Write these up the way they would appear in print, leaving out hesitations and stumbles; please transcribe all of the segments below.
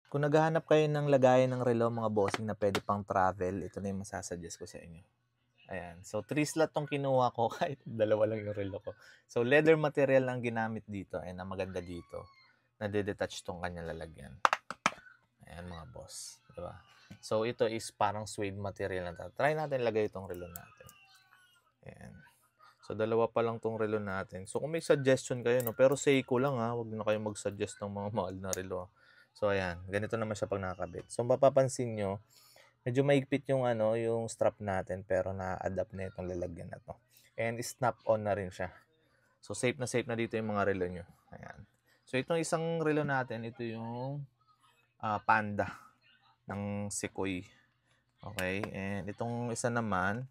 Kung naghahanap kayo ng lagayan ng relo mga bossing na pwede pang travel, ito na yung masasuggest ko sa inyo. Ayan. So, 3 slot tong kinuha ko kahit dalawa lang yung relo ko. So, leather material lang ginamit dito. Ayan, ang maganda dito. Nade-detach tong kanyang lalagyan. Ayan mga boss. Diba? So, ito is parang suede material na. Try natin lagay itong relo natin. Ayan. So, dalawa pa lang tong relo natin. So, kung may suggestion kayo, no? Pero Seiko lang ha. Huwag na kayo mag-suggest ng mga mahal na relo. So, ayan. Ganito naman siya pag nakakabit. So, mapapansin nyo, medyo maigpit yung yung strap natin pero na-adapt na itong lalagyan na to. And snap-on na rin siya. So safe na dito yung mga relo nyo. Ayan. So itong isang relo natin, ito yung Panda ng Sequoia. Okay? And itong isa naman,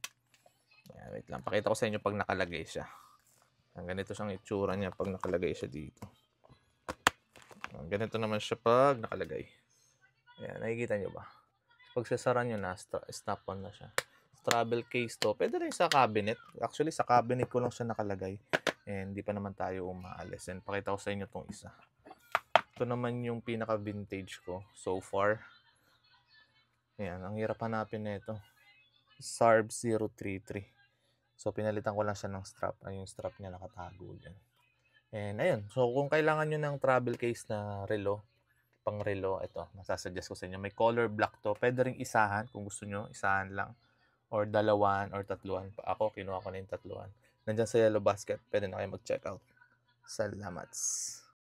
ayan, wait lang, pakita ko sa inyo pag nakalagay siya. Ganito siyang itsura niya pag nakalagay siya dito. Ganito naman siya pag nakalagay. Ayan, nakikita nyo ba? Pag sasara nyo na, snap-on na siya. Travel case to. Pwede rin sa cabinet. Actually, sa cabinet ko lang siya nakalagay. And di pa naman tayo umaalis. And pakita ko sa inyo tong isa. Ito naman yung pinaka-vintage ko so far. Ayan, ang hirap hanapin na ito. SARB 033. So, pinalitan ko lang siya ng strap. Ay, yung strap niya nakatago dyan. And ayun. So, kung kailangan nyo ng travel case na relo, pang relo, ito, masasuggest ko sa inyo. May color black to. Pwede ring isahan kung gusto nyo. Isahan lang. Or dalawan or tatluan. Ako, kinuha ko na yung tatluan. Nandyan sa yellow basket. Pwede na kayo mag-check out. Salamat.